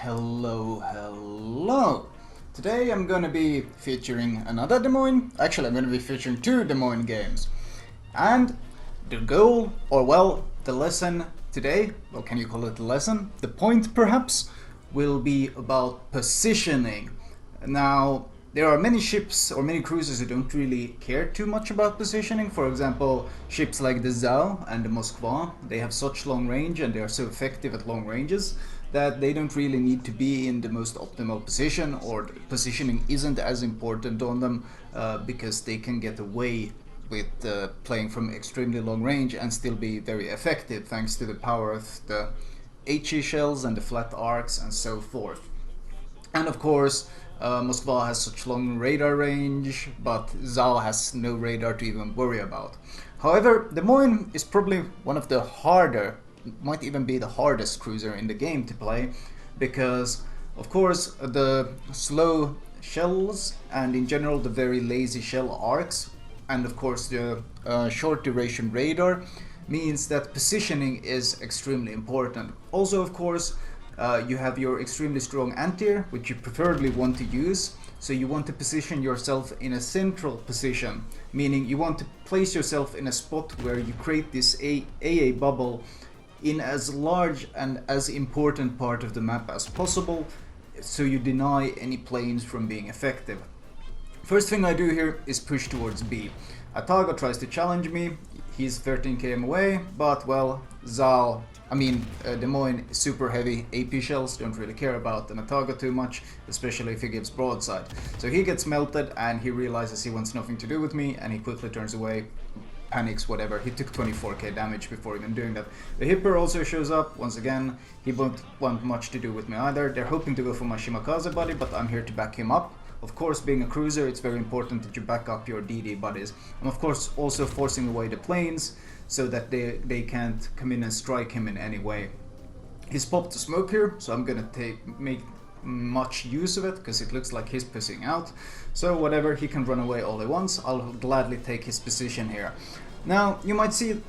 Hello. Today I'm gonna be featuring another Des Moines. Actually, I'm gonna be featuring two Des Moines games. And the goal, or well, the lesson today, well, can you call it a lesson? The point, perhaps, will be about positioning. Now, there are many ships or many cruisers who don't really care too much about positioning. For example, ships like the Zao and the Moskva, they have such long range and they are so effective at long ranges that they don't really need to be in the most optimal position, or positioning isn't as important on them because they can get away with playing from extremely long range and still be very effective thanks to the power of the HE shells and the flat arcs and so forth. And of course, Moskva has such long radar range, but Zao has no radar to even worry about. However, the Moines is probably one of the harder, might even be the hardest cruiser in the game to play, because of course the slow shells and in general the very lazy shell arcs, and of course the short duration radar means that positioning is extremely important. Also, of course, you have your extremely strong anti-air, which you preferably want to use. So you want to position yourself in a central position, meaning you want to place yourself in a spot where you create this AA bubble in as large and as important part of the map as possible, so you deny any planes from being effective. First thing I do here is push towards B. Ataga tries to challenge me, he's 13 km away, but well, Des Moines super heavy AP shells, don't really care about the Ataga too much, especially if he gives broadside. So he gets melted and he realizes he wants nothing to do with me and he quickly turns away, panics, whatever. He took 24k damage before even doing that. The Hipper also shows up, once again, he won't want much to do with me either. They're hoping to go for my Shimakaze buddy, but I'm here to back him up. Of course, being a cruiser, it's very important that you back up your DD buddies. I'm of course also forcing away the planes so that they can't come in and strike him in any way. He's popped a smoke here, so I'm gonna make much use of it because it looks like he's pissing out. So whatever, he can run away all he wants. I'll gladly take his position here. Now you might see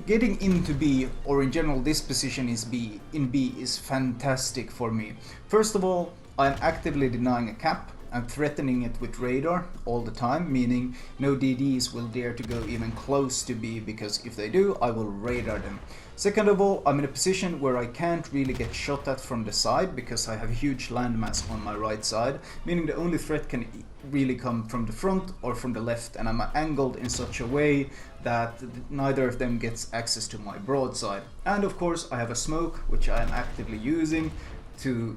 getting into B, or in general this position in B is fantastic for me. First of all, I'm actively denying a cap. I'm threatening it with radar all the time, meaning no DDs will dare to go even close to B, because if they do, I will radar them. Second of all, I'm in a position where I can't really get shot at from the side because I have a huge landmass on my right side, meaning the only threat can really come from the front or from the left, and I'm angled in such a way that neither of them gets access to my broadside. And of course, I have a smoke, which I am actively using to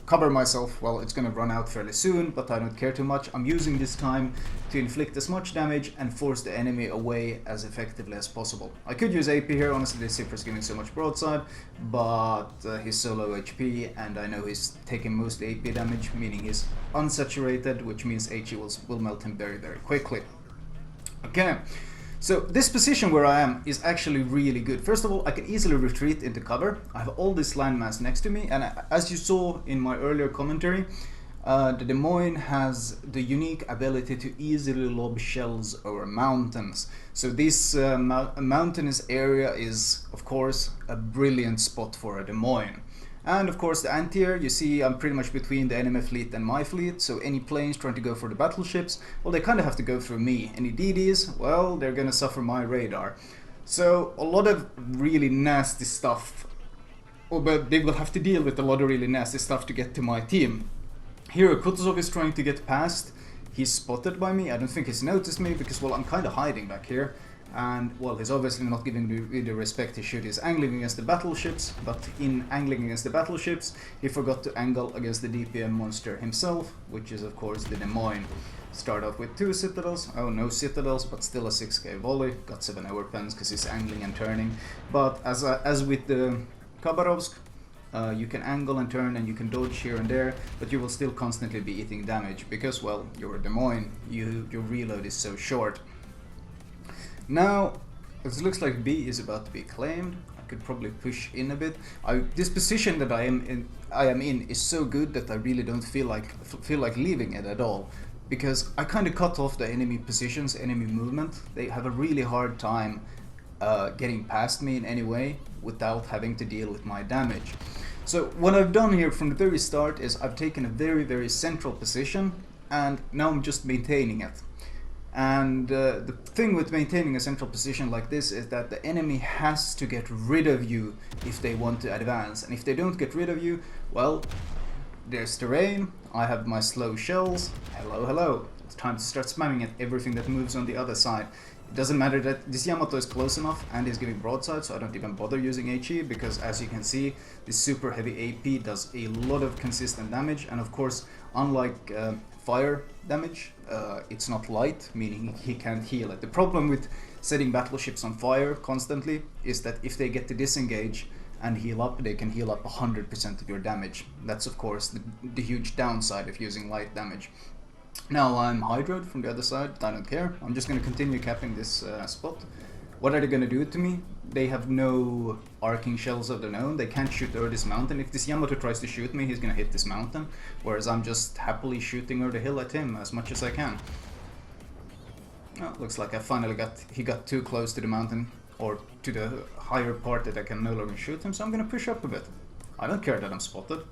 cover myself. Well, it's gonna run out fairly soon, but I don't care too much. I'm using this time to inflict as much damage and force the enemy away as effectively as possible. I could use AP here, honestly this Zipper's giving so much broadside, but he's so low HP and I know he's taking most AP damage, meaning he's unsaturated, which means HE will melt him very, very quickly. Okay. So this position where I am is actually really good. First of all, I can easily retreat into cover. I have all this landmass next to me, and as you saw in my earlier commentary, the Des Moines has the unique ability to easily lob shells over mountains. So this mountainous area is, of course, a brilliant spot for a Des Moines. And of course the anti-air, you see I'm pretty much between the enemy fleet and my fleet, so any planes trying to go for the battleships, well, they kind of have to go through me. Any DDs, well, they're gonna suffer my radar. So a lot of really nasty stuff, but they will have to deal with a lot of really nasty stuff to get to my team. Here Kutuzov is trying to get past. He's spotted by me. I don't think he's noticed me because, well, I'm kind of hiding back here. And, well, he's obviously not giving me the respect he should. He's angling against the battleships, but in angling against the battleships, he forgot to angle against the DPM monster himself, which is, of course, the Des Moines. Start off with 2 citadels. Oh, no citadels, but still a 6k volley. Got 7 overpens because he's angling and turning. But as with the Khabarovsk, you can angle and turn and you can dodge here and there, but you will still constantly be eating damage because, well, you're a Des Moines. Your reload is so short. Now, it looks like B is about to be claimed. I could probably push in a bit. This position that I am in is so good that I really don't feel like leaving it at all, because I kind of cut off the enemy positions, enemy movement. They have a really hard time getting past me in any way without having to deal with my damage. So what I've done here from the very start is I've taken a very central position, and now I'm just maintaining it. And the thing with maintaining a central position like this is that the enemy has to get rid of you if they want to advance, and if they don't get rid of you, well, there's terrain, I have my slow shells, hello, it's time to start spamming at everything that moves on the other side. It doesn't matter that this Yamato is close enough and is giving broadside, so I don't even bother using HE, because as you can see, this super heavy AP does a lot of consistent damage, and of course, unlike fire damage, it's not light, meaning he can't heal it. The problem with setting battleships on fire constantly is that if they get to disengage and heal up, they can heal up 100% of your damage. That's of course the huge downside of using light damage. Now I'm hydroed from the other side, I don't care. I'm just going to continue capping this spot. What are they going to do to me? They have no arcing shells of their own, they can't shoot over this mountain. If this Yamato tries to shoot me, he's going to hit this mountain, whereas I'm just happily shooting over the hill at him as much as I can. Oh, looks like I finally he got too close to the mountain, or to the higher part that I can no longer shoot him, so I'm going to push up a bit. I don't care that I'm spotted.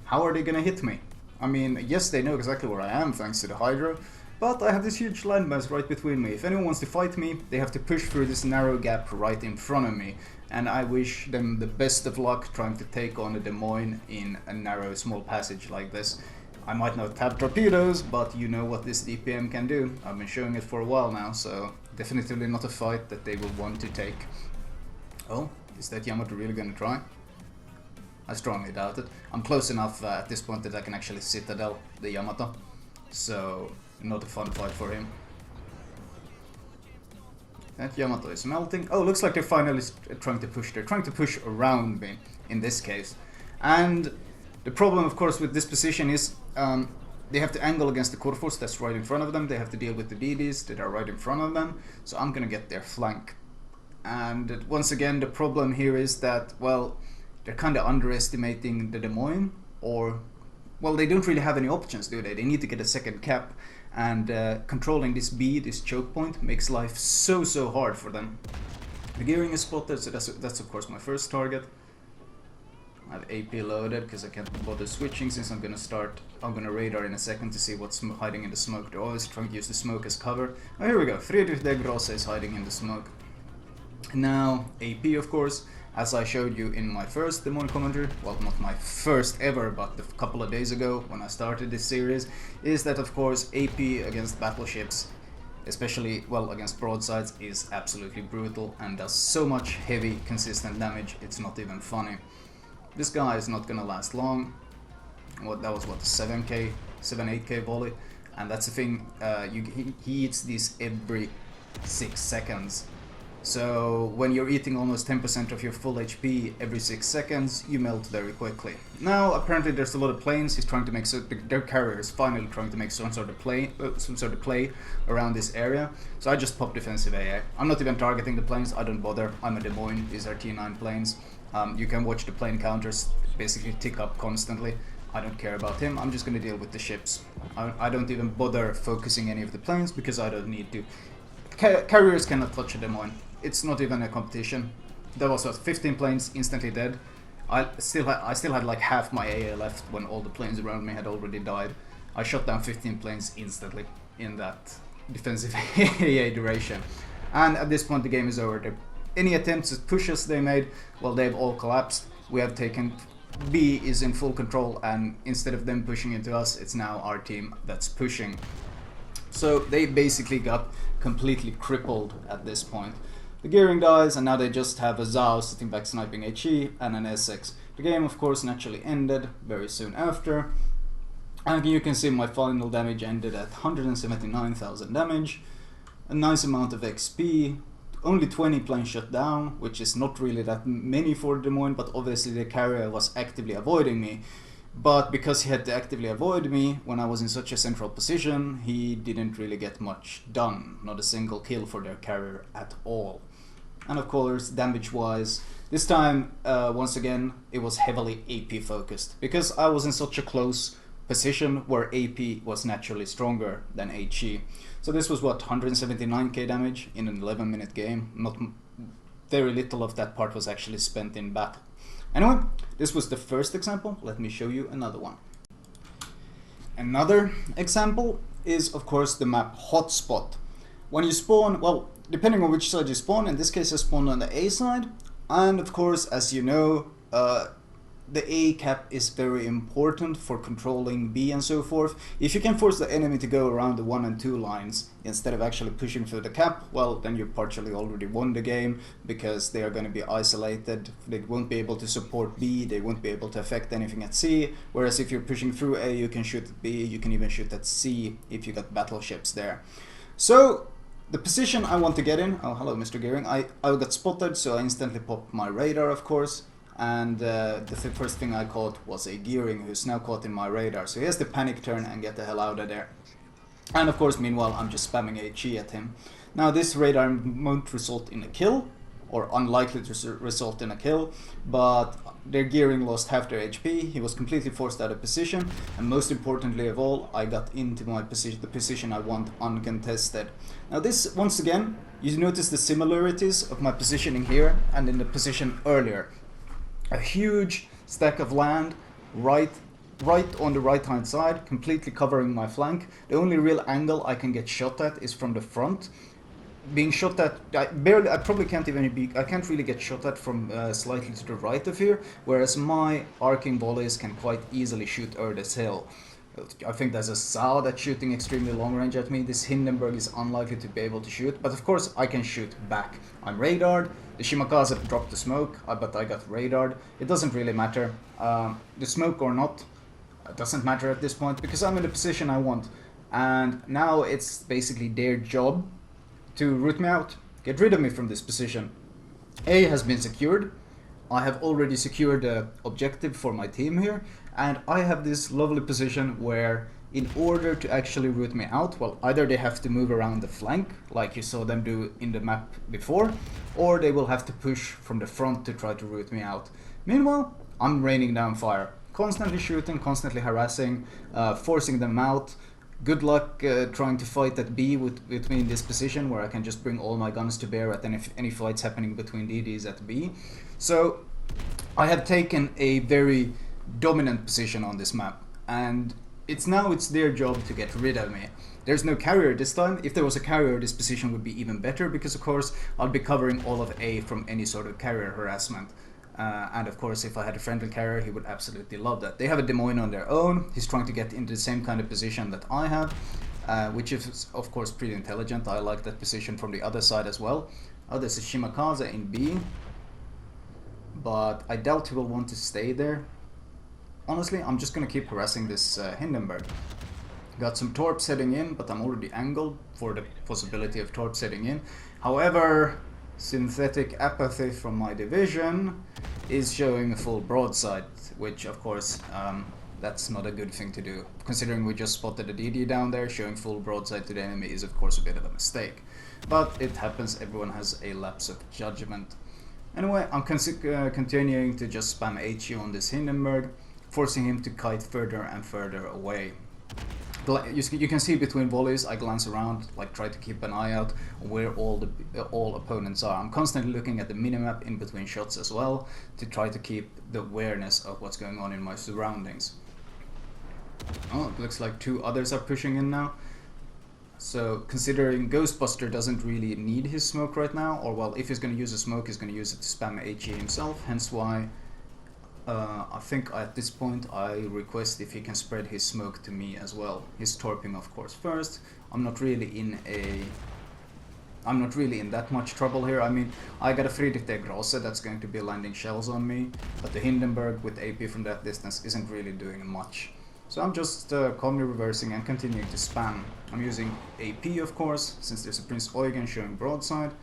How are they going to hit me? I mean, yes, they know exactly where I am thanks to the Hydro, but I have this huge landmass right between me. If anyone wants to fight me, they have to push through this narrow gap right in front of me, and I wish them the best of luck trying to take on a Des Moines in a narrow small passage like this. I might not have torpedoes, but you know what this DPM can do. I've been showing it for a while now, so definitely not a fight that they will want to take. Oh, is that Yamato really gonna try? I strongly doubt it. I'm close enough at this point that I can actually citadel the Yamato, so not a fun fight for him. That Yamato is melting. Oh, looks like they're finally trying to push. They're trying to push around me in this case. And the problem, of course, with this position is they have to angle against the Corfos that's right in front of them. They have to deal with the DDs that are right in front of them. So I'm gonna get their flank. And once again, the problem here is that, well, they're kind of underestimating the Des Moines, or, well, they don't really have any options, do they? They need to get a second cap, and controlling this B, this choke point, makes life so hard for them. The gearing is spotted, so that's of course my first target. I have AP loaded because I can't bother switching since I'm gonna radar in a second to see what's hiding in the smoke. They're always trying to use the smoke as cover. Oh, here we go, Friedrich de Grosse is hiding in the smoke. Now, AP of course, as I showed you in my first Des Moines commentary, well, not my first ever, but a couple of days ago when I started this series, is that of course AP against battleships, especially, well, against broadsides, is absolutely brutal and does so much heavy, consistent damage, it's not even funny. This guy is not gonna last long. That was what, a 7-8k volley, and that's the thing, he eats these every 6 seconds. So when you're eating almost 10% of your full HP every 6 seconds, you melt very quickly. Now apparently there's a lot of planes. He's trying to make their carrier is finally trying to make some sort of play around this area. So I just pop defensive AA. I'm not even targeting the planes. I don't bother. I'm a Des Moines. These are T9 planes. You can watch the plane counters basically tick up constantly. I don't care about him. I'm just gonna deal with the ships. I don't even bother focusing any of the planes because I don't need to. Carriers cannot touch a Des Moines. It's not even a competition. There was 15 planes instantly dead. I still had like half my AA left when all the planes around me had already died. I shot down 15 planes instantly in that defensive AA duration. And at this point the game is over. Any attempts at pushes they made, well, they've all collapsed. We have taken, B is in full control, and instead of them pushing into us, it's now our team that's pushing. So they basically got completely crippled at this point. The gearing dies, and now they just have a Zhao sitting back sniping HE and an Essex. The game, of course, naturally ended very soon after. And you can see my final damage ended at 179,000 damage. A nice amount of XP. Only 20 planes shut down, which is not really that many for Des Moines, but obviously the carrier was actively avoiding me. But because he had to actively avoid me when I was in such a central position, he didn't really get much done. Not a single kill for their carrier at all. And of course, damage-wise, this time, once again, it was heavily AP focused, because I was in such a close position where AP was naturally stronger than HE. So this was what, 179k damage in an 11-minute game. Not very little of that part was actually spent in battle. Anyway, this was the first example. Let me show you another one. Another example is, of course, the map hotspot. When you spawn, well, depending on which side you spawn, in this case I spawned on the A side, and of course, as you know, the A cap is very important for controlling B and so forth. If you can force the enemy to go around the 1 and 2 lines instead of actually pushing for the cap, well, then you partially already won the game, because they are going to be isolated. They won't be able to support B, they won't be able to affect anything at C, whereas if you're pushing through A, you can shoot at B, you can even shoot at C if you got battleships there. So the position I want to get in, oh hello Mr. Gearing, I got spotted, so I instantly popped my radar, of course. And the first thing I caught was a Gearing, who's now caught in my radar. So he has to panic turn and get the hell out of there. And of course, meanwhile, I'm just spamming HE at him. Now this radar won't result in a kill, or unlikely to result in a kill, but their Gearing lost half their HP, he was completely forced out of position, and most importantly of all, I got into my position, the position I want uncontested. Now this, once again, you notice the similarities of my positioning here and in the position earlier. A huge stack of land right on the right hand side, completely covering my flank. The only real angle I can get shot at is from the front. Being shot at, I probably can't even be, I can't really get shot at from slightly to the right of here, whereas my arcing volleys can quite easily shoot over this hill. I think there's a Sao that's shooting extremely long range at me. This Hindenburg is unlikely to be able to shoot, but of course I can shoot back. I'm radared, the Shimakaze dropped the smoke, but I got radared. It doesn't really matter, the smoke or not, it doesn't matter at this point, because I'm in the position I want. And now it's basically their job to root me out, get rid of me from this position. A has been secured. I have already secured the objective for my team here, and I have this lovely position where in order to actually root me out, well, either they have to move around the flank, like you saw them do in the map before, or they will have to push from the front to try to root me out. Meanwhile, I'm raining down fire, constantly shooting, constantly harassing, forcing them out. Good luck trying to fight at B with me in this position, where I can just bring all my guns to bear at any fights happening between DDs at B. So I have taken a very dominant position on this map, and it's their job to get rid of me. There's no carrier this time. If there was a carrier, this position would be even better, because of course I'll be covering all of A from any sort of carrier harassment. And of course, if I had a friendly carrier, he would absolutely love that. They have a Des Moines on their own. He's trying to get into the same kind of position that I have, which is of course pretty intelligent. I like that position from the other side as well. Oh, there's a Shimakaze in B, but I doubt he will want to stay there. Honestly, I'm just gonna keep harassing this Hindenburg. Got some torps heading in, but I'm already angled for the possibility of torps heading in. However, synthetic apathy from my division is showing a full broadside, which of course that's not a good thing to do. Considering we just spotted a DD down there, showing full broadside to the enemy is of course a bit of a mistake. But it happens, everyone has a lapse of judgment. Anyway, I'm continuing to just spam HU on this Hindenburg, forcing him to kite further and further away. You can see between volleys, I glance around, like try to keep an eye out where all opponents are. I'm constantly looking at the minimap in between shots as well, to try to keep the awareness of what's going on in my surroundings. Oh, it looks like 2 others are pushing in now. So considering Ghostbuster doesn't really need his smoke right now, or well, if he's going to use a smoke, he's going to use it to spam HE himself, hence why I think at this point I request if he can spread his smoke to me as well. His torping of course first. I'm not really in that much trouble here. I mean, I got a Friedrich der Grosse that's going to be landing shells on me, but the Hindenburg with AP from that distance isn't really doing much. So I'm just calmly reversing and continuing to spam. I'm using AP of course, since there's a Prince Eugen showing broadside.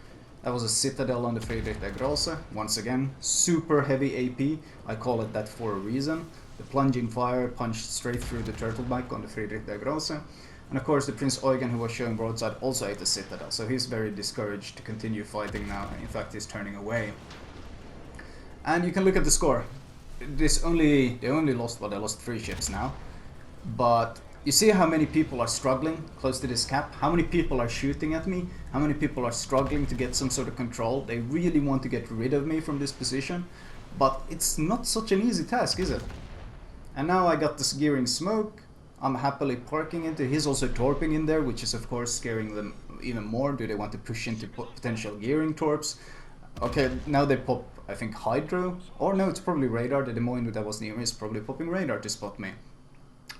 That was a Citadel on the Friedrich der Grosse. Once again, super heavy AP. I call it that for a reason. The plunging fire punched straight through the turtleback on the Friedrich der Grosse. And of course the Prince Eugen, who was showing broadside, also ate a Citadel. So he's very discouraged to continue fighting now. In fact, he's turning away. And you can look at the score. They only lost, well, they lost 3 ships now. But you see how many people are struggling close to this cap? How many people are shooting at me? How many people are struggling to get some sort of control? They really want to get rid of me from this position. but it's not such an easy task, is it? And now I got this gearing smoke. I'm happily parking into. He's also torping in there, which is of course scaring them even more. Do they want to push into potential gearing torps? Okay, now they pop, I think, hydro. Or no, it's probably radar. The Des Moines that was near me is probably popping radar to spot me.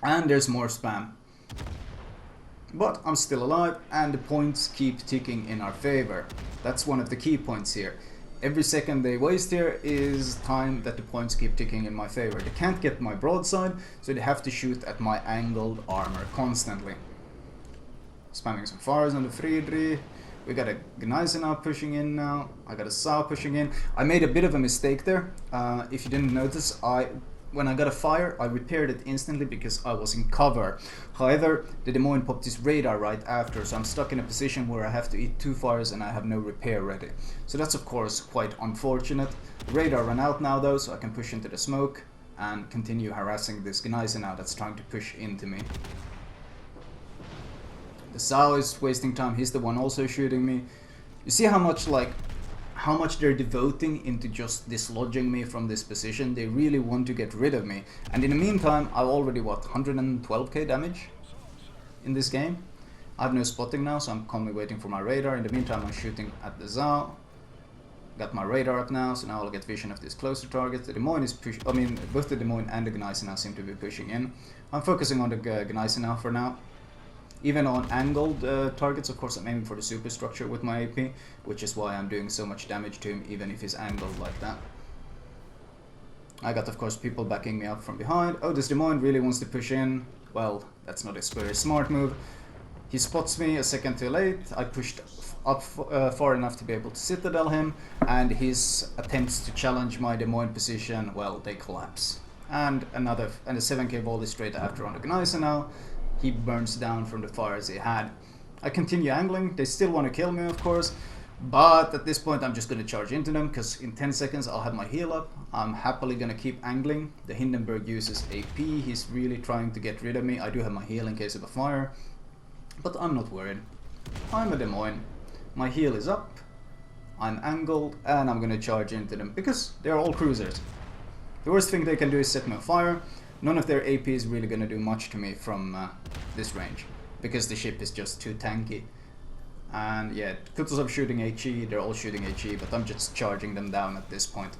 And there's more spam. But I'm still alive, and the points keep ticking in our favor. That's one of the key points here. Every second they waste here is time that the points keep ticking in my favor. They can't get my broadside, so they have to shoot at my angled armor constantly. Spamming some fires on the Friedrich. We got a Gneisenau pushing in now. I got a Sau pushing in. I made a bit of a mistake there. If you didn't notice, when I got a fire, I repaired it instantly because I was in cover. However, the Des Moines popped this radar right after, so I'm stuck in a position where I have to eat 2 fires and I have no repair ready. So that's of course quite unfortunate. The radar ran out now though, so I can push into the smoke and continue harassing this Gneisenau that's trying to push into me. The Sau is wasting time, he's the one also shooting me. You see how much they're devoting into just dislodging me from this position. They really want to get rid of me. And in the meantime, I've already, what, 112k damage in this game? I have no spotting now, so I'm calmly waiting for my radar. In the meantime, I'm shooting at the Zao. Got my radar up now, so now I'll get vision of this closer target. The Des Moines is pushing, I mean, both the Des Moines and the Gneisenau seem to be pushing in. I'm focusing on the Gneisenau for now. Even on angled targets, of course, I'm aiming for the superstructure with my AP, which is why I'm doing so much damage to him, even if he's angled like that. I got, of course, people backing me up from behind. Oh, this Des Moines really wants to push in. Well, that's not a very smart move. He spots me a second too late. I pushed up far enough to be able to citadel him, and his attempts to challenge my Des Moines position, well, they collapse. And a 7k volley straight after on the Gneisenau. He burns down from the fires he had. I continue angling. They still want to kill me, of course, but at this point I'm just going to charge into them because in 10 seconds I'll have my heal up. I'm happily going to keep angling. The Hindenburg uses AP. He's really trying to get rid of me. I do have my heal in case of a fire, but I'm not worried. I'm a Des Moines. My heal is up. I'm angled and I'm going to charge into them because they're all cruisers. The worst thing they can do is set me on fire. None of their AP is really going to do much to me from this range, because the ship is just too tanky. And yeah, Kutuzov shooting HE, they're all shooting HE, but I'm just charging them down at this point.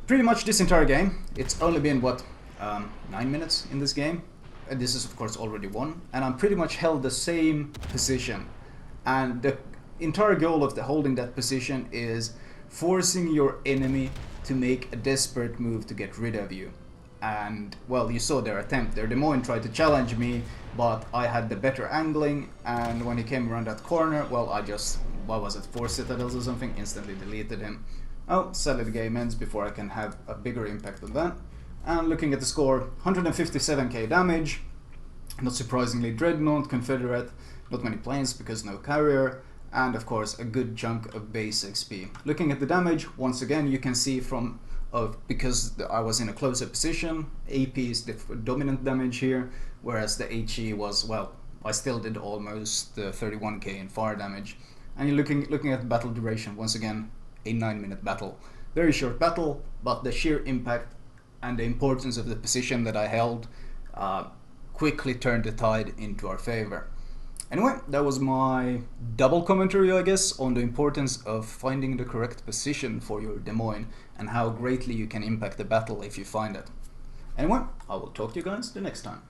Pretty much this entire game, it's only been, what, 9 minutes in this game. And this is of course already won, and I'm pretty much held the same position. And the entire goal of holding that position is forcing your enemy to make a desperate move to get rid of you. And well, you saw their attempt there. Des Moines tried to challenge me, but I had the better angling, and when he came around that corner, well, I just, what was it, 4 citadels or something, instantly deleted him. Oh, sadly the game ends before I can have a bigger impact on that. And looking at the score, 157k damage, not surprisingly Dreadnought, Confederate, not many planes because no carrier, and of course a good chunk of base XP. Looking at the damage, once again you can see from, because I was in a closer position, AP is the dominant damage here, whereas the HE was, well, I still did almost 31k in fire damage. And you're looking at the battle duration, once again, a 9-minute battle. Very short battle, but the sheer impact and the importance of the position that I held quickly turned the tide into our favor. Anyway, that was my double commentary, I guess, on the importance of finding the correct position for your Des Moines and how greatly you can impact the battle if you find it. Anyway, I will talk to you guys the next time.